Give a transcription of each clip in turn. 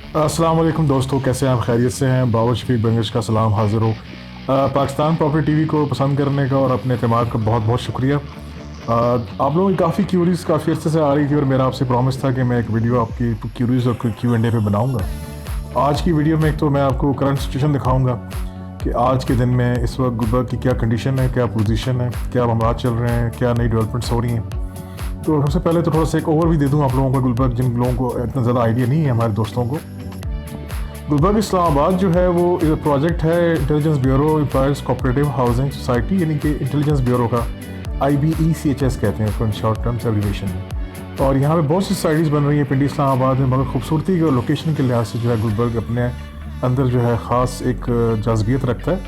अस्सलाम वालेकुम दोस्तों, कैसे हैं आप? खैरियत से हैं? बाबर शफीक बंगश का सलाम हाज़िर हो। पाकिस्तान प्रॉपर्टी टीवी को पसंद करने का और अपने एतमाद का बहुत बहुत शुक्रिया। आप लोगों की काफ़ी क्यूरीज काफ़ी अर्से से आ रही थी और मेरा आपसे प्रॉमिस था कि मैं एक वीडियो आपकी क्यूरीज और Q&A पे बनाऊंगा। आज की वीडियो में एक तो मैं आपको करंट सिचुएशन दिखाऊंगा कि आज के दिन में इस वक्त गुलबर्ग की क्या कंडीशन है, क्या पोजीशन है, क्या मामला चल रहे हैं, क्या नई डेवलपमेंट्स हो रही हैं। तो सबसे पहले तो थोड़ा सा एक ओवरव्यू दे दूँ आप लोगों को गुलबर्ग, जिन लोगों को इतना ज़्यादा आइडिया नहीं है हमारे दोस्तों को। गुलबर्ग इस्लामाबाद जो है वो प्रोजेक्ट है intelligence bureau employees cooperative housing society, यानी कि इंटेलिजेंस ब्यूरो का IBECHS कहते हैं उसको इन शॉर्ट टर्म्स एब्रिविएशन में। और यहाँ पे बहुत सी सोसाइटीज़ बन रही हैं पिंडी इस्लामाबाद में, मगर खूबसूरती और लोकेशन के लिहाज से जो है गुलबर्ग अपने अंदर जो है ख़ास एक जाज़बियत रखता है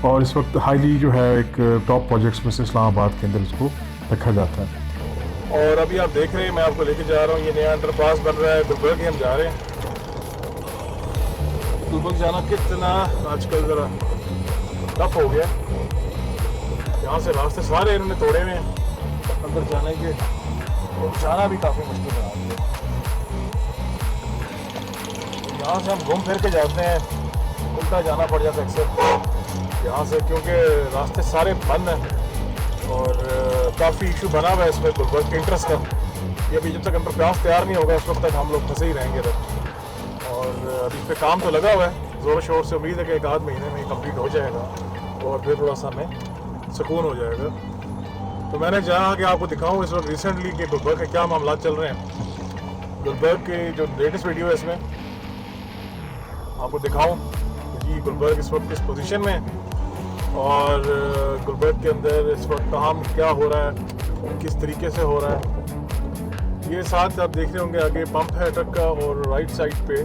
और इस वक्त हाईली जो है एक टॉप प्रोजेक्ट्स में से इस्लामाबाद के अंदर इसको रखा जाता है। और अभी आप देख रहे हैं मैं आपको लेके जा रहा हूँ, ये नया अंडरपास बन रहा है गुलबर्ग ही हम जा रहे हैं। गुलबर्ग जाना कितना आजकल ज़रा टफ हो गया, यहाँ से रास्ते सारे इन्होंने तोड़े हुए हैं अंदर जाने के, तो जाना भी काफ़ी मुश्किल है। यहाँ से हम घूम फिर के जाते हैं, उल्टा जाना पड़ जाता है अक्सर यहाँ से, क्योंकि रास्ते सारे बंद हैं और काफ़ी इशू बना हुआ है इसमें गुलबर्ग के इंटरेस्ट का। ये अभी जब तक अंडरपास तैयार नहीं होगा उस वक्त तक हम लोग फंसे ही रहेंगे इधर। और अभी इस पर काम तो लगा हुआ है ज़ोर शोर से, उम्मीद है कि एक आध महीने में कंप्लीट हो जाएगा और फिर थोड़ा सा हमें सुकून हो जाएगा। तो मैंने चाहा कि आपको दिखाऊं इस वक्त रिसेंटली कि गुलबर्ग के क्या मामला चल रहे हैं। गुलबर्ग की जो लेटेस्ट वीडियो है इसमें आपको दिखाऊं कि गुलबर्ग इस वक्त किस पोजीशन में है और गुलबर्ग के अंदर इस वक्त काम क्या हो रहा है, किस तरीके से हो रहा है। ये साथ आप देख रहे होंगे आगे पंप है ट्रक का और राइट साइड पे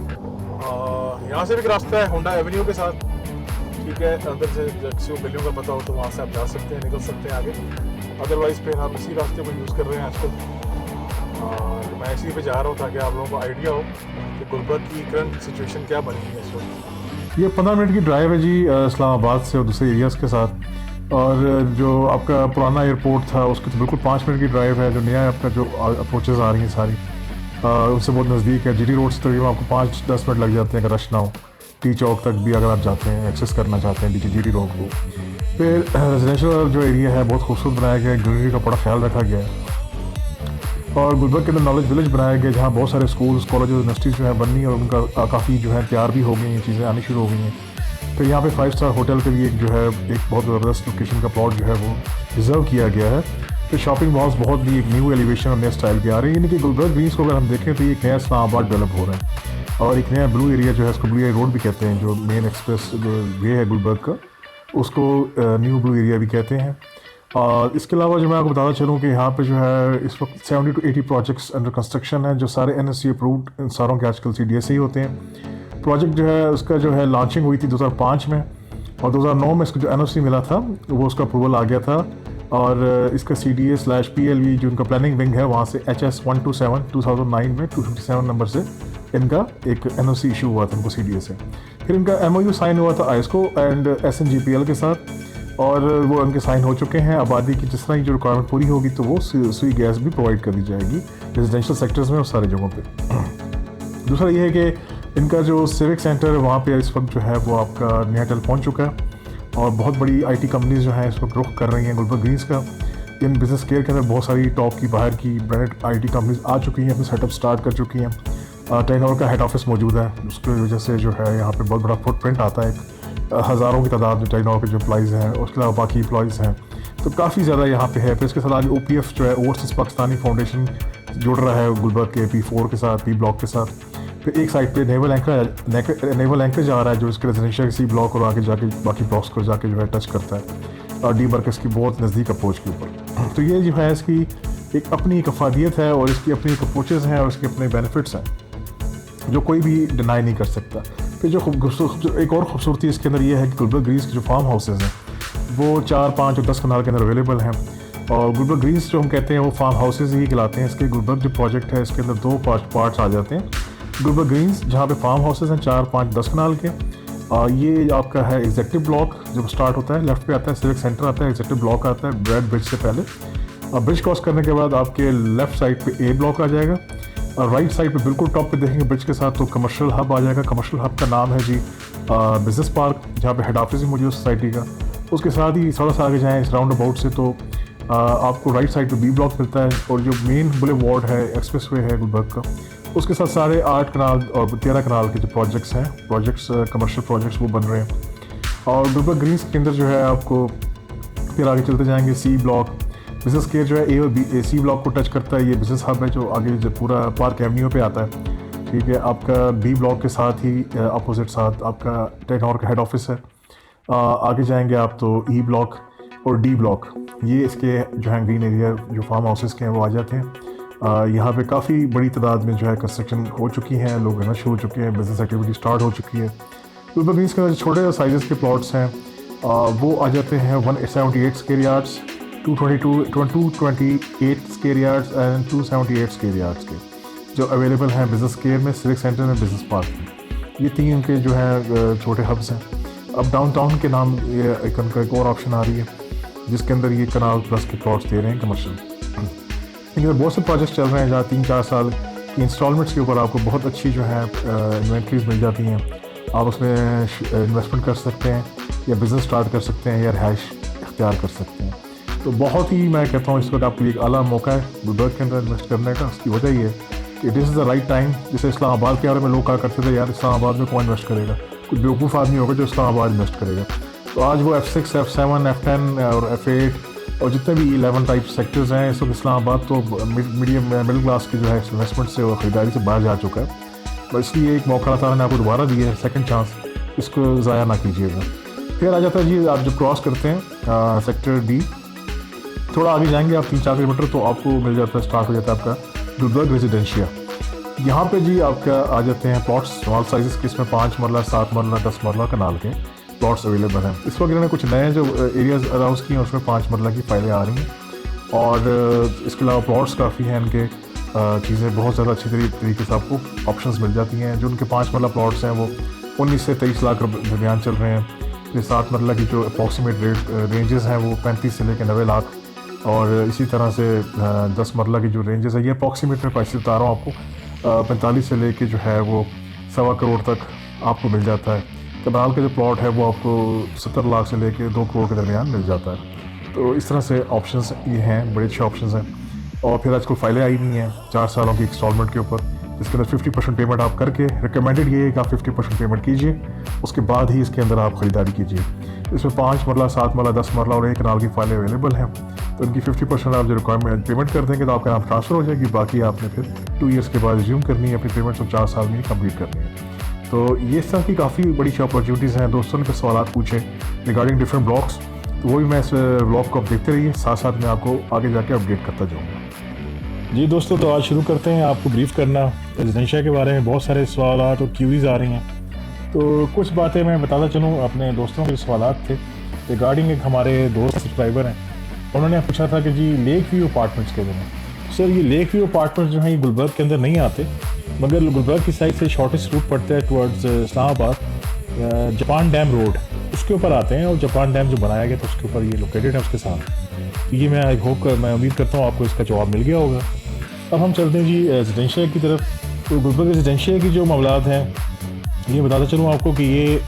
यहाँ से भी एक रास्ता है होंडा एवेन्यू के साथ, ठीक है। अंदर से किसी को गलियों का पता हो तो वहाँ से आप जा सकते हैं, निकल सकते हैं आगे। अदरवाइज़ फिर हम इसी रास्ते को यूज़ कर रहे हैं आजकल। मैं इसी पे जा रहा हूँ ताकि आप लोगों को आइडिया हो कि गुलबर्ग की करंट सिचुएशन क्या बनी है इस वक्त। ये 15 मिनट की ड्राइव है जी इस्लामाबाद से और दूसरे एरियाज़ के साथ। और जो आपका पुराना एयरपोर्ट था उसके तो बिल्कुल 5 मिनट की ड्राइव है। जो नया आपका जो अप्रोचेज़ आ रही हैं सारी उससे बहुत नज़दीक है। GT रोड से तकरीबन आपको 5-10 मिनट लग जाते हैं अगर रश ना हो। टी चौक तक भी अगर आप जाते हैं, एक्सेस करना चाहते हैं GT रोड को। फिर रेजिडेंशियल जो एरिया है बहुत खूबसूरत बनाया गया है, ग्रीनरी का बड़ा ख्याल रखा गया है। और गुलबर्ग के अंदर नॉलेज विलेज बनाया गया जहाँ बहुत सारे स्कूल्स, कॉलेज, यूनिवर्सिटीज़ जो है बननी और उनका काफ़ी जो है तैयार भी हो गई हैं, चीज़ें आनी शुरू हो गई हैं। फिर यहाँ पे 5 स्टार होटल के लिए एक जो है एक बहुत ज़बरदस्त लोकेशन का प्लॉट जो है वो रिज़र्व किया गया है। फिर शॉपिंग मॉल्स बहुत भी एक न्यू एलिवेशन और नए स्टाइल के आ रहे हैं, यानी कि गुलबर्ग ग्रीन्स को अगर हम देखें तो ये एक नया इस्लामाबाद डेवलप हो रहा है। और एक नया ब्लू एरिया जो है इसको ब्लू रोड भी कहते हैं, जो मेन एक्सप्रेस जो वे है गुलबर्ग का उसको न्यू ब्लू एरिया भी कहते हैं। और इसके अलावा जो मैं आपको बताना चलूँ कि यहाँ पे जो है इस वक्त 70 to 80 प्रोजेक्ट्स अंडर कंस्ट्रक्शन है, जो सारे NSE अप्रूव्ड, इन सारों के आजकल CDS ही होते हैं। प्रोजेक्ट जो है उसका जो है लॉन्चिंग हुई थी 2005 में और 2009 में इसको जो NOC मिला था वो उसका अप्रूवल आ गया था। और इसका CDA/PLV जो उनका प्लानिंग विंग है वहाँ से HS 127 2009 में 257 नंबर से इनका एक NOC इशू हुआ था इनको CDA से। फिर इनका MOU साइन हुआ था ISCO एंड SNGPL के साथ और वो उनके साइन हो चुके हैं। आबादी की जिस तरह की जो रिक्वायरमेंट पूरी होगी तो वो सुई गैस भी प्रोवाइड कर दी जाएगी रेजिडेंशियल सेक्टर्स में और सारी जगहों पे। दूसरा ये है कि इनका जो सिविक सेंटर है वहाँ पे इस वक्त जो है वो आपका नयाटेल पहुँच चुका है और बहुत बड़ी IT कंपनीज जो हैं इस वक्त रुख कर रही हैं गुलबर्ग ग्रीन्स का। इन बिजनेस केयर के अंदर बहुत सारी टॉप की बाहर की ब्रांडेड IT कंपनीज आ चुकी हैं, अपने सेटअप स्टार्ट कर चुकी हैं। टेक्नोर का हेड ऑफिस मौजूद है, उसकी वजह से जो है यहाँ पे बहुत बड़ा फुटप्रिंट आता है। हज़ारों की तादाद में टेक्नोर के जो एम्प्लॉइज़ हैं, उसके अलावा बाकी एम्प्लॉइज़ हैं, तो काफ़ी ज़्यादा यहाँ पे है। फिर इसके साथ आगे OPF जो है ओवरसीज़ पाकिस्तानी फाउंडेशन जुड़ रहा है गुलबर्ग के P4 के साथ, P ब्लॉक के साथ। फिर एक साइड पे नेवल एंकरेज आ रहा है जो इसके रेजिडेंशियल C ब्लॉक और आगे जाके बाकी ब्लॉक्स को जाके जो है टच करता है और डी बर्कस की बहुत नज़दीक अप्रोच के ऊपर। तो ये जो है इसकी एक अपनी एक अफादियत है और इसकी अपनी एक अप्रोचेज़ हैं और इसके अपने बेनिफिट्स हैं जो कोई भी डिनाई नहीं कर सकता। फिर जो एक और खूबसूरती इसके अंदर ये है कि गुलबर्ग ग्रीन्स के जो फार्म हाउसेज़ हैं वो 4, 5 और 10 कनाल के अंदर अवेलेबल हैं। और गुलबर्ग ग्रीन्स जो हम कहते हैं वो फार्म हाउसेज़ ही कहलाते हैं। इसके गुलबर्ग जो प्रोजेक्ट है इसके अंदर 2 पार्ट्स आ जाते हैं। गुलबर्ग ग्रीन्स जहाँ पे फार्म हाउसेज़ हैं 4, 5, 10 कनाल के, ये आपका है एग्जेक्टिव ब्लॉक जब स्टार्ट होता है, लेफ्ट पे आता है सिविक सेंटर आता है, एग्जेक्टिव ब्लॉक आता है ब्रेड ब्रिज से पहले। ब्रिज क्रॉस करने के बाद आपके लेफ़्ट साइड पे A ब्लॉक आ जाएगा राइट साइड पे बिल्कुल टॉप पे देखेंगे ब्रिज के साथ तो कमर्शियल हब आ जाएगा। कमर्शियल हब का नाम है जी बिजनेस पार्क, जहाँ पे हेड ऑफिस भी मौजूद है सोसाइटी का। उसके साथ ही थोड़ा सा आगे जाएँ इस राउंड अबाउट से तो आपको राइट साइड पे बी ब्लॉक मिलता है, और जो मेन बुले वार्ड है, एक्सप्रेस वे है गुलबर्ग का, उसके साथ सारे 8 कनाल और 13 कनाल के जो प्रोजेक्ट्स हैं, कमर्शियल प्रोजेक्ट्स वो बन रहे हैं। और गुलबर्ग ग्रीन्स के अंदर जो है आपको फिर आगे चलते जाएंगे सी ब्लॉक, बिजनेस केयर जो है ए और बी सी ब्लॉक को टच करता है। ये बिजनेस हब है जो आगे जो पूरा पार्क एवेन्यू पे आता है, ठीक है। आपका बी ब्लॉक के साथ ही अपोजिट साथ आपका टेक्नोर का हेड ऑफिस है। आगे जाएंगे आप तो ई ब्लॉक और डी ब्लॉक, ये इसके जो है ग्रीन एरिया जो फार्म हाउसेस के हैं वो आ जाते हैं। यहाँ पे काफ़ी बड़ी तादाद में जो है कंस्ट्रक्शन हो चुकी हैं, लोग रहना शुरू हो चुके हैं, बिजनेस एक्टिविटी स्टार्ट हो चुकी है। गुलबर्ग ग्रीन्स के छोटे साइज़ के प्लॉट्स हैं वो आ जाते हैं 178 square yards, 228 square yards and 278 square yards के जो अवेलेबल हैं बिजनेस केयर में, सिविक सेंटर में, बिजनेस पार्क में। ये 3 उनके जो है छोटे हब्स हैं। अब डाउनटाउन के नाम ये उनका एक और ऑप्शन आ रही है जिसके अंदर ये कनाल प्लस के प्लॉट्स दे रहे हैं कमर्शियल। लेकिन बहुत से प्रोजेक्ट्स चल रहे हैं जहाँ 3-4 साल की इंस्टॉलमेंट्स के ऊपर आपको बहुत अच्छी जो है इन्वेंट्रीज मिल जाती हैं। आप उसमें इन्वेस्टमेंट कर सकते हैं या बिज़नेस स्टार्ट कर सकते हैं या रिहाइश इख्तियार कर सकते हैं। तो बहुत ही मैं कहता हूँ इस वक्त आपके लिए एक आला मौका है गुलबर्ग के अंदर इन्वेस्ट करने का। उसकी वजह ये है कि this is the right time. जैसे इस्लामाबाद के बारे में लोग कहा करते थे यार इस्लामाबाद में कौन इन्वेस्ट करेगा, कोई बेवकूफ़ आदमी होगा जो इस्लामाबाद इन्वेस्ट करेगा। तो आज वो F6, F7, F10 और F8 और जितने भी 11 टाइप सेक्टर्स हैं इस वक्त इस्लामाबाद तो मिडिल क्लास के जो है इन्वेस्टमेंट से और ख़रीदारी से बाहर जा चुका है। तो इसलिए एक मौका ताला ने आपको दोबारा दिया है, सेकंड चांस, इसको ज़ाया ना कीजिएगा। फिर आ जाता है जी आप जब क्रॉस करते हैं सेक्टर डी, थोड़ा आगे जाएंगे आप 3-4 किलोमीटर तो आपको मिल जाता है, स्टार्ट हो जाता है आपका गुलबर्ग रेजिडेंशिया। यहाँ पे जी आपका आ जाते हैं प्लॉट्स स्मॉल साइज़ के, इसमें 5 मरला, 7 मरला, 10 मरला कनाल के प्लॉट्स अवेलेबल हैं। इस वक्त इन्होंने कुछ नए जो एरियाज़ अराउंस किए हैं उसमें 5 मरला की फाइलें आ रही हैं, और इसके अलावा प्लॉट्स काफ़ी हैं इनके, चीज़ें बहुत ज़्यादा अच्छी तरीके से आपको ऑप्शंस मिल जाती हैं। जो उनके 5 मरला प्लॉट्स हैं वो 19 से 23 लाख दरमियान चल रहे हैं। फिर 7 मरला की जो अप्रॉक्सीमेट रेंजेस हैं वो 35 से लेकर 90 लाख, और इसी तरह से 10 मरला की जो रेंजेस है ये अप्रॉक्सीमेट में पैसे बता रहा हूँ आपको, 45 से लेके जो है वो 1.25 करोड़ तक आपको मिल जाता है। कनाल का जो प्लॉट है वो आपको 70 लाख से लेके 2 करोड़ के दरमियान मिल जाता है। तो इस तरह से ऑप्शंस ये हैं, बड़े अच्छे ऑप्शंस हैं। और फिर आजकल फाइलें आई हुई हैं 4 सालों की इंस्टॉलमेंट के ऊपर, जिसके अंदर 50% पेमेंट आप करके, रिकमेंडेड ये है कि आप 50% पेमेंट कीजिए, उसके बाद ही इसके अंदर आप ख़रीदारी कीजिए। इसमें 5 मरला, 7 मरला, 10 मरला और 1 कनाल की फाइलें अवेलेबल हैं। तो इनकी 50% आप जो रिक्वायरमेंट पेमेंट कर देंगे तो आपका नाम ट्रांसफ़र हो जाएगी। बाकी आपने फिर 2 ईयर्स के बाद रिज्यूम करनी है अपनी पेमेंट्स, और 4 साल में कंप्लीट करनी है। तो ये इस तरह की काफ़ी बड़ी अपॉर्चुनिटीज़ हैं। दोस्तों ने फिर सवाल पूछे रिगार्डिंग डिफरेंट ब्लॉक्स, तो वो भी मैं इस ब्लॉग को आप देखते रहिए, साथ साथ मैं आपको आगे जाके अपडेट करता जाऊँगा। जी दोस्तों, तो आज शुरू करते हैं आपको ब्रीफ करना रेजिडेंशिया के बारे में। बहुत सारे सवाल और क्यूरीज आ रही हैं, तो कुछ बातें मैं बताता चलूँ अपने दोस्तों के सवाल थे रिगार्डिंग। एक हमारे दोस्त सब्सक्राइबर हैं, उन्होंने पूछा था कि जी लेक व्यू अपार्टमेंट्स के बारे में। सर ये लेक व्यू अपार्टमेंट्स जो हैं ये गुलबर्ग के अंदर नहीं आते, मगर गुलबर्ग की साइड से शॉर्टेस्ट रूट पड़ता है towards Islamabad, Japan dam road उसके ऊपर आते हैं, और जापान डैम जो बनाया गया था उसके ऊपर ये लोकेटेड है उसके साथ। ये मैं आई होप मैं उम्मीद करता हूँ आपको इसका जवाब मिल गया होगा। अब हम चलते हैं जी रेजिडेंशिया की तरफ। तो गुलबर्ग रेजिडेंशिया की जो मामलात हैं ये बताता चलूँ आपको कि ये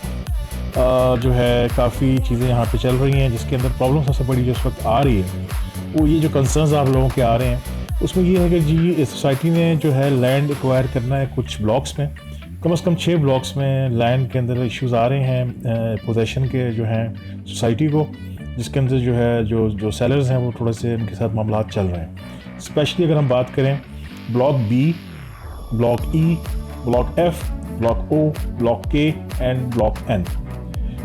जो है काफ़ी चीज़ें यहाँ पे चल रही हैं, जिसके अंदर प्रॉब्लम सबसे बड़ी जो इस वक्त आ रही है वो ये जो कंसर्न्स आप लोगों के आ रहे हैं उसमें ये है कि जी सोसाइटी ने जो है लैंड एक्वायर करना है कुछ ब्लॉक्स में, कम से कम 6 ब्लॉक्स में लैंड के अंदर इश्यूज़ आ रहे हैं पोजेशन के जो हैं सोसाइटी को, जिसके अंदर जो है जो सेलर्स हैं वो थोड़े से उनके साथ मामला चल रहे हैं। स्पेशली अगर हम बात करें block B, block E, block F, block O, block K and block N,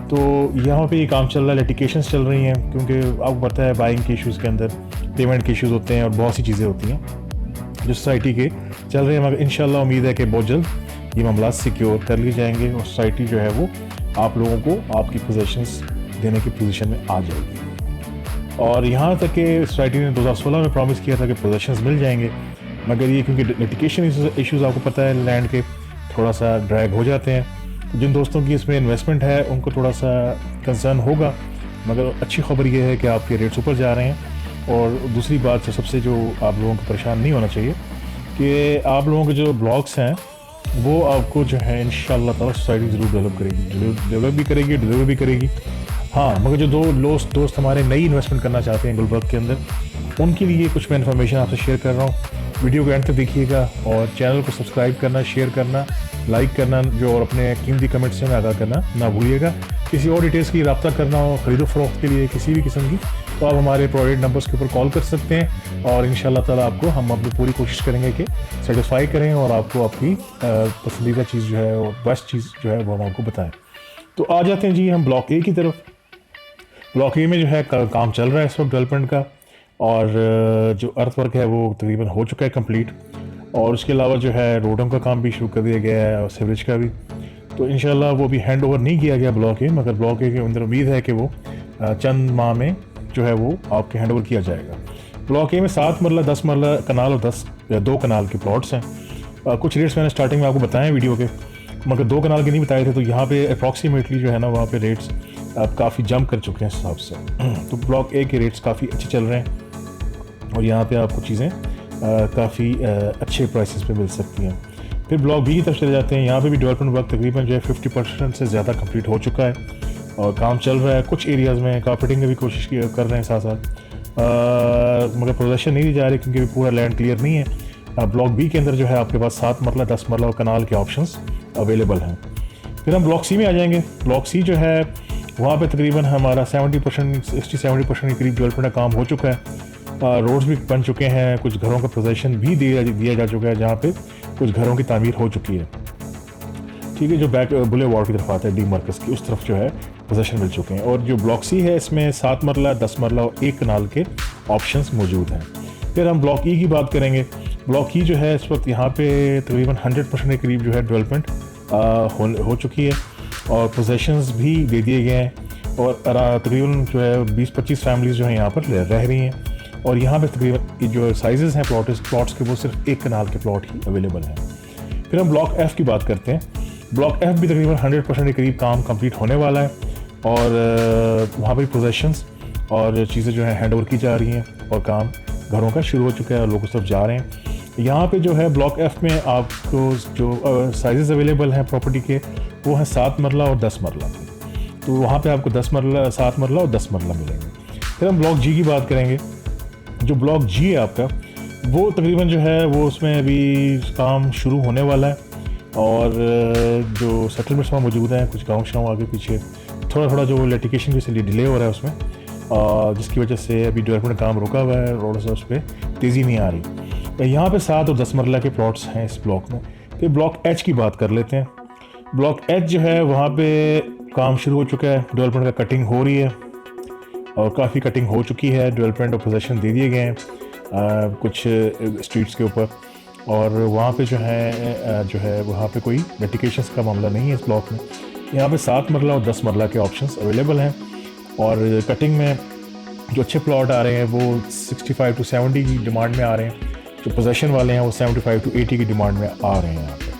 तो यहाँ पे ये काम चल रहा है, लिटिगेशंस चल रही हैं, क्योंकि आपको पता है बाइंग के इश्यूज़ के अंदर पेमेंट के इश्यूज़ होते हैं और बहुत सी चीज़ें होती हैं जो सोसाइटी के चल रहे हैं। मगर इंशाल्लाह उम्मीद है कि बहुत जल्द ये मामला सिक्योर कर लिए जाएंगे और सोसाइटी जो है वो आप लोगों को आपकी पोजेशंस देने की पोजीशन में आ जाएगी। और यहाँ तक कि सोसाइटी ने 2016 में प्रॉमिस किया था कि पोजेशंस मिल जाएंगे, मगर ये क्योंकि लिटिगेशन इश्यूज़ आपको पता है लैंड के थोड़ा सा ड्रैग हो जाते हैं। जिन दोस्तों की इसमें इन्वेस्टमेंट है उनको थोड़ा सा कंसर्न होगा, मगर अच्छी खबर ये है कि आपके रेट्स ऊपर जा रहे हैं। और दूसरी बात सबसे जो आप लोगों को परेशान नहीं होना चाहिए कि आप लोगों के जो ब्लॉक्स हैं वो आपको जो है इंशाल्लाह ताला सोसाइटी ज़रूर डेवलप भी करेगी, डिलीवर भी करेगी। हाँ, मगर जो दो दोस्त हमारे नई इन्वेस्टमेंट करना चाहते हैं गुलबर्ग के अंदर, उनके लिए कुछ मैं इन्फॉर्मेशन आपसे शेयर कर रहा हूँ। वीडियो को एंड तक देखिएगा और चैनल को सब्सक्राइब करना, शेयर करना, लाइक करना जो और अपने कीमती कमेंट्स से हमें आगाह करना ना भूलिएगा। किसी और डिटेल्स की रब्ता करना हो खरीदो फरोख्त के लिए किसी भी किस्म की, तो आप हमारे प्रोवाइड नंबर्स के ऊपर कॉल कर सकते हैं और इंशाल्लाह ताला आपको हम अपनी पूरी कोशिश करेंगे कि सेटिस्फाई करें और आपको आपकी पसंदीदा चीज़ जो है और बेस्ट चीज़ जो है वो हम आपको बताएं। तो आ जाते हैं जी हम ब्लॉक ए की तरफ। ब्लॉक ए में जो है काम चल रहा है इस वक्त डेवलपमेंट का, और जो अर्थ वर्क है वो तकरीबन हो चुका है कंप्लीट, और उसके अलावा जो है रोडों का काम भी शुरू कर दिया गया है और सीवरेज का भी। तो इंशाल्लाह वो भी हैंड ओवर नहीं किया गया ब्लॉक ए, मगर ब्लॉक ए के अंदर उम्मीद है कि वो चंद माह में जो है वो आपके हैंड ओवर किया जाएगा। ब्लॉक ए में 7 मरला, 10 मरला कनाल और 2 कनाल के प्लॉट्स हैं। कुछ रेट्स मैंने स्टार्टिंग में आपको बताए वीडियो के, मगर 2 कनाल के नहीं बताए थे, तो यहाँ पे अप्रॉक्सीमेटली जो है ना वहाँ पे रेट्स अब काफ़ी जंप कर चुके हैं इस हिसाब से। तो ब्लॉक ए के रेट्स काफ़ी अच्छे चल रहे हैं और यहाँ पे आपको चीज़ें काफ़ी अच्छे प्राइसेस पे मिल सकती हैं। फिर ब्लॉक बी की तरफ चले जाते हैं। यहाँ पे भी डेवलपमेंट वर्क तकरीबन जो है 50% से ज़्यादा कंप्लीट हो चुका है और काम चल रहा है। कुछ एरियाज़ में कारपेटिंग की भी कोशिश कर रहे हैं साथ साथ, मगर पोजेशन नहीं दी जा रही क्योंकि पूरा लैंड क्लियर नहीं है। ब्लॉक बी के अंदर जो है आपके पास 7 मरला, 10 मरला और कनाल के ऑप्शंस अवेलेबल हैं। फिर हम ब्लॉक सी में आ जाएंगे। ब्लॉक सी जो है वहाँ पे तकरीबन हमारा 60-70% के करीब डेवलपमेंट का काम हो चुका है। रोड्स भी बन चुके हैं, कुछ घरों का पोजेशन भी दिया जा चुका है, जहाँ पे कुछ घरों की तामीर हो चुकी है। ठीक है, जो बैक बुले वार्ड की तरफ आता है डी मार्कस की, उस तरफ जो है पोजेशन मिल चुके हैं। और जो ब्लॉक सी है इसमें 7 मरला, 10 मरला और 1 कनाल के ऑप्शंस मौजूद हैं। फिर हम ब्लॉक ई की बात करेंगे। ब्लॉक ई जो है इस वक्त यहाँ पे तकरीबन 100% के करीब जो है डेवलपमेंट हो चुकी है और पोजेशंस भी दे दिए गए हैं, और तकरीबन जो है 20-25 फैमिलीज़ जो है यहाँ पर रह रही हैं। और यहाँ पे तकरीबन जो साइजेस हैं प्लॉट्स के वो सिर्फ 1 कनाल के प्लॉट ही अवेलेबल हैं। फिर हम ब्लॉक एफ़ की बात करते हैं। ब्लॉक एफ़ भी तकरीबन 100% के करीब काम कंप्लीट होने वाला है और वहाँ पर पोजेशंस और चीज़ें जो है हैंड ओवर की जा रही हैं और काम घरों का शुरू हो चुका है और लोग उस तरफ जा रहे हैं। यहाँ पे जो है ब्लॉक एफ़ में आपको जो साइजेस अवेलेबल हैं प्रॉपर्टी के वो हैं 7 मरला और 10 मरला। तो वहाँ पे आपको 10 मरला, 7 मरला और 10 मरला मिलेंगे। फिर हम ब्लॉक जी की बात करेंगे। जो ब्लॉक जी है आपका वो तकरीबन जो है वो उसमें अभी काम शुरू होने वाला है और जो सेटलमेंट्स वहाँ मौजूद हैं, कुछ गाँव शाँव आगे पीछे थोड़ा जो लिटिगेशन की इसलिए डिले हो रहा है उसमें, जिसकी वजह से अभी डेवलपमेंट काम रुका हुआ है, रोड से उस पर तेज़ी नहीं आ रही। यहाँ पे 7 और 10 मरला के प्लॉट्स हैं इस ब्लॉक में। फिर ब्लॉक एच की बात कर लेते हैं। ब्लॉक एच जो है वहाँ पे काम शुरू हो चुका है, डेवलपमेंट का कटिंग हो रही है और काफ़ी कटिंग हो चुकी है। डेवलपमेंट और पोजेशन दे दिए गए हैं कुछ स्ट्रीट्स के ऊपर, और वहाँ पे जो है वहाँ पे कोई लिटिगेशंस का मामला नहीं है इस ब्लॉक में। यहाँ पे 7 मरला और 10 मरला के ऑप्शंस अवेलेबल हैं और कटिंग में जो अच्छे प्लॉट आ रहे हैं वो 65 to 70 की डिमांड में आ रहे हैं। जो पोजेशन वाले हैं वो 75 to 80 की डिमांड में आ रहे हैं यहाँ पे।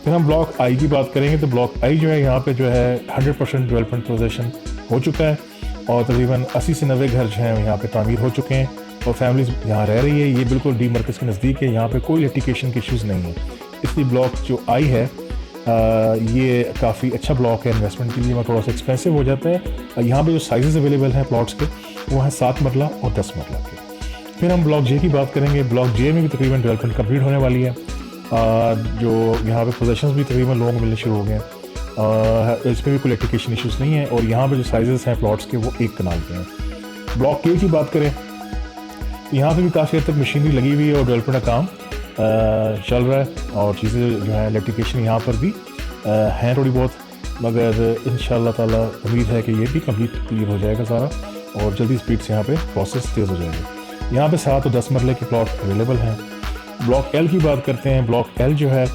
फिर हम ब्लॉक आई की बात करेंगे तो ब्लॉक आई जो है यहाँ पे जो है 100% डेवलपमेंट पोजेशन हो चुका है और तकरीबन 80 से 90 घर जो हैं यहाँ पे तामीर हो चुके हैं और फैमिलीज यहाँ रह रही है। ये बिल्कुल डी मार्कस के नज़दीक है, यहाँ पे कोई लिटिगेशन के इश्यूज़ नहीं है। इसलिए ब्लॉक जो आई है ये काफ़ी अच्छा ब्लॉक है इन्वेस्टमेंट के लिए, मगर थोड़ा सा एक्सपेंसिव हो जाता है। यहाँ पे जो साइजेस अवेलेबल हैं प्लॉट्स के वो हैं 7 मरला और 10 मरला के। फिर हम ब्लॉक जे की बात करेंगे। ब्लॉक जे में भी तकरीबन डेवलपमेंट कंप्लीट होने वाली है। जो यहाँ पे पोजेशंस भी तकरीबन लोगों को मिलने शुरू हो गए हैं, इसमें भी कोई लिटिगेशन इश्यूज़ नहीं है और यहाँ पे जो साइजेस हैं प्लॉट्स के वो 1 कनाल के हैं। ब्लॉक के की बात करें, यहाँ पे भी काफ़ी हद तक मशीनरी लगी हुई है और डेवलपमेंट का काम चल रहा है और चीज़ें जो है लिटिगेशन यहाँ पर भी हैं थोड़ी बहुत, मगर इंशाल्लाह ताला उम्मीद है कि ये भी कंप्लीट क्लियर हो जाएगा सारा और जल्दी स्पीड से यहाँ पे प्रोसेस तेज़ हो जाएगा। यहाँ पे 7 और 10 मरले के प्लॉट अवेलेबल हैं। ब्लॉक एल की बात करते हैं। ब्लॉक एल जो है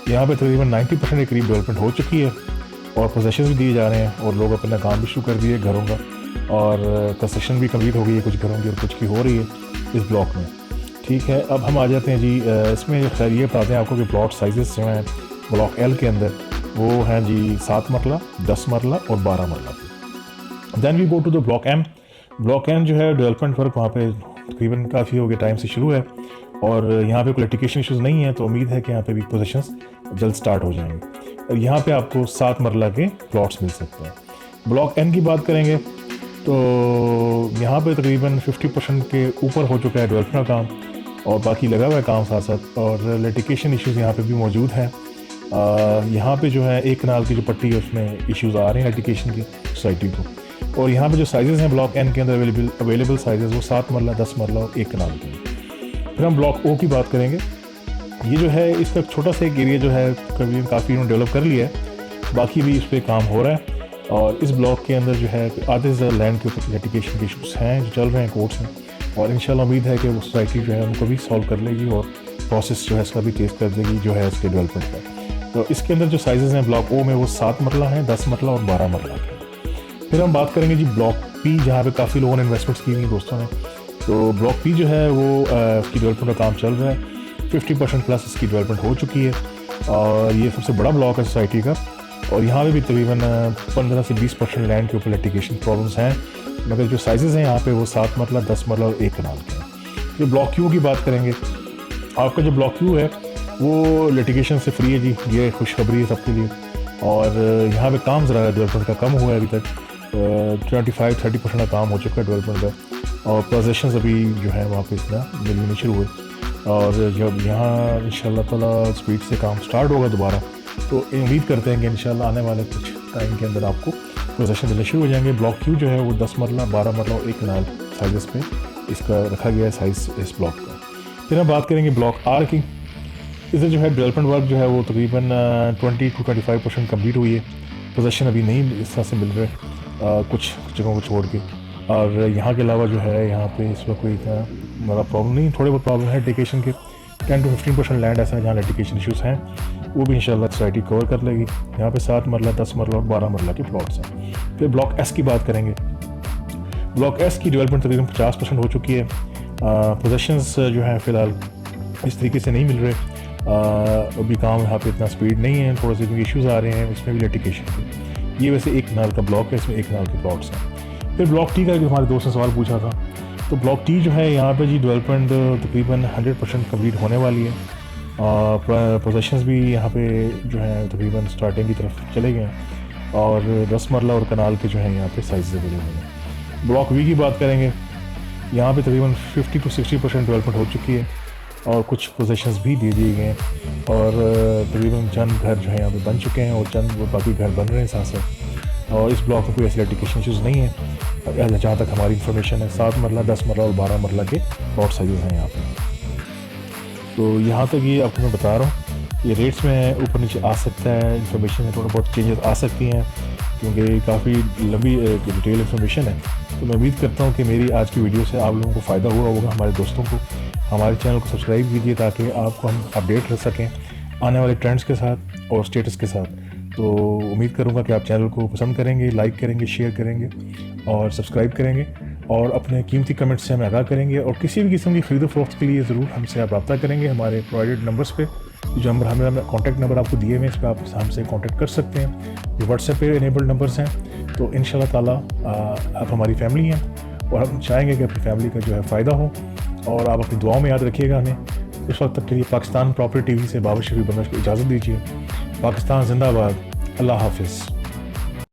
यहाँ पे तकरीबन 90% के करीब डेवलपमेंट हो चुकी है और पोजेशन भी दिए जा रहे हैं और लोग अपना काम भी शुरू कर दिए घरों का और कंस्ट्रक्शन भी कंप्लीट हो गई है कुछ घरों की और कुछ की हो रही है इस ब्लॉक में। ठीक है, अब हम आ जाते हैं जी इसमें खैर ये बताते हैं आपको कि प्लॉट साइजेस जो हैं ब्लॉक एल के अंदर वो हैं जी 7 मरला, 10 मरला और 12 marla. Then we go to the block M. Block M जो है डेवलपमेंट वर्क वहाँ पे तकरीबन काफ़ी हो गया टाइम से शुरू है और यहाँ पे कोई लिटिगेशन इशूज़ नहीं है, तो उम्मीद है कि यहाँ पे भी पोजीशंस जल्द स्टार्ट हो जाएंगे और यहाँ पे आपको 7 मरला के प्लॉट्स मिल सकते हैं। ब्लॉक एन की बात करेंगे तो यहाँ पे तकरीबन 50% के ऊपर हो चुका है डेवलपमेंट का काम और बाकी लगा हुआ है काम साथ साथ, और लिटिगेशन इश्यूज़ यहाँ पे भी मौजूद हैं। यहाँ पे जो है एक कनाल की जो पट्टी है उसमें इश्यूज़ आ रहे हैं लिटिगेशन की सोसाइटी को, और यहाँ पे जो साइजेज़ हैं ब्लॉक एन के अंदर अवेलेबल साइजेज़ वो 7 मरला, 10 मरला और 1 कनाल के हैं। फिर हम ब्लॉक ओ की बात करेंगे। ये जो है इसका छोटा सा एक एरिया जो है कभी काफ़ी डेवलप कर लिया है, बाकी भी इस पर काम हो रहा है। और इस ब्लॉक के अंदर जो है आधे से लैंड के ऊपर लिटिगेशन के इशूज़ हैं जो चल रहे हैं कोर्ट्स में, और इंशाल्लाह उम्मीद है कि वो सोसाइटी जो है उनको भी सॉल्व कर लेगी और प्रोसेस जो है इसका भी तेज़ कर देगी जो है इसके डेवलपमेंट का। तो इसके अंदर जो साइजेज़ हैं ब्लॉक ओ में वो 7 मरला हैं, 10 मरला और 12 मरला के। फिर हम बात करेंगे जी ब्लॉक पी, जहाँ पे काफ़ी लोगों ने इन्वेस्टमेंट्स की हुई दोस्तों ने। तो ब्लॉक पी जो है वो इसकी डेवलपमेंट का काम चल रहा है, 50% प्लस इसकी डेवलपमेंट हो चुकी है और ये सबसे बड़ा ब्लॉक है सोसाइटी का। और यहाँ पे भी तकरीबन 15 से 20% लैंड के ऊपर लिटिगेशन प्रॉब्लम्स हैं, मगर जो साइजेज़ हैं यहाँ पे वो 7 मरला, 10 मरला और 1 कनाल के हैं। फिर ब्लॉक क्यू की बात करेंगे। आपका जो ब्लॉक क्यू है वो लिटिगेशन से फ्री है जी, ये खुशखबरी है सबके लिए। और यहाँ पे काम ज़रा डेवलपमेंट का कम हुआ है, अभी तक 25-30% का काम हो चुका है डेवलपमेंट का, और पोजीशंस अभी जो है वहाँ पे इतना मिलने शुरू हुए। और जब यहाँ इंशाल्लाह ताला स्पीड से काम स्टार्ट होगा दोबारा, तो उम्मीद करते हैं कि इंशाल्लाह आने वाले कुछ टाइम के अंदर आपको पोजीशन मिलने शुरू हो जाएंगे। ब्लॉक क्यू जो है वो 10 मरला, 12 मरला और 1 कनाल साइज़ पे इसका रखा गया है साइज़ इस ब्लॉक का। फिर हम बात करेंगे ब्लॉक आर की। इधर जो है डेवलपमेंट वर्क जो है वो तकरीबन 20 to 25% कम्प्लीट हुई है। पोजीशन अभी नहीं इस तरह से मिल रहे कुछ जगहों को छोड़ के, और यहाँ के अलावा जो है यहाँ पे इस वक्त कोई इतना बड़ा प्रॉब्लम नहीं, थोड़े बहुत प्रॉब्लम है लिटिगेशन के। 10 to 15% लैंड ऐसा है जहाँ लिटिगेशन इशूज़ हैं, वो भी इंशाल्लाह सोसाइटी कवर कर लेगी। यहाँ पे 7 मरला, 10 मरला और 12 मरला के प्लॉट्स हैं। फिर ब्लॉक एस की बात करेंगे। ब्लॉक एस की डेवलपमेंट तकरीबन 50% हो चुकी है। पोजीशंस जो है फ़िलहाल इस तरीके से नहीं मिल रहे, अभी काम यहाँ पे इतना स्पीड नहीं है, थोड़े से इशूज़ आ रहे हैं इसमें भी लिटिगेशन के। ये वैसे 1 कनाल का ब्लॉक है, इसमें 1 कनाल के प्लॉट्स हैं। फिर ब्लॉक टी का हमारे दोस्त ने सवाल पूछा था, तो ब्लॉक टी जो है यहाँ पे जी डेवलपमेंट तकरीबन 100% कम्प्लीट होने वाली है। पोजीशंस भी यहाँ पे जो है तकरीबन स्टार्टिंग की तरफ चले गए हैं, और 10 मरला और कनाल के जो है यहाँ पे साइज़ अवेलेबल हैं। ब्लॉक वी की बात करेंगे। यहाँ पे तकरीबन 50 to 60% डेवलपमेंट हो चुकी है और कुछ पोजीशंस भी दे दिए गए हैं, और तकरीबन चंद घर जो है यहाँ पे बन चुके हैं और चंद बाकी घर बन रहे हैं साथ साथ। और इस ब्लॉक में कोई ऐसे लिटिगेशन इशूज़ नहीं है जहाँ तक हमारी इन्फॉर्मेशन है। 7 मरला, 10 मरला और 12 मरला के प्लॉट साइज़ हैं यहाँ पे। तो यहाँ तक ये आपको मैं बता रहा हूँ, ये रेट्स में ऊपर नीचे आ सकता है, इन्फॉर्मेशन में थोड़ा बहुत चेंजेस आ सकती हैं क्योंकि काफ़ी लंबी डिटेल इन्फॉर्मेशन है। तो मैं उम्मीद करता हूँ कि मेरी आज की वीडियो से आप लोगों को फ़ायदा हुआ होगा। हमारे दोस्तों को हमारे चैनल को सब्सक्राइब कीजिए ताकि आपको हम अपडेट रख सकें आने वाले ट्रेंड्स के साथ और स्टेटस के साथ। तो उम्मीद करूँगा कि आप चैनल को पसंद करेंगे, लाइक करेंगे, शेयर करेंगे और सब्सक्राइब करेंगे, और अपने कीमती कमेंट्स से हमें आगाह करेंगे। और किसी भी किस्म की खरीदो फरोख्त के लिए ज़रूर हमसे आप रब्ता करेंगे हमारे प्रोवाइडेड नंबर्स पे। जो नंबर हमें कॉन्टैक्ट नंबर आपको दिए हुए हैं, इस पर आप हमसे कॉन्टैक्ट कर सकते हैं। ये व्हाट्सएप पे इनेबल्ड नंबर्स हैं। तो इंशाल्लाह ताला आप हमारी फैमिली हैं और हम चाहेंगे कि अपनी फैमिली का जो है फ़ायदा हो, और आप अपनी दुआओं में याद रखिएगा हमें। इस वक्त तक के लिए पाकिस्तान प्रॉपर्टी टीवी से बाबर शफी बंदश को इजाज़त दीजिए। पाकिस्तान जिंदाबाद। अल्लाह हाफिज़।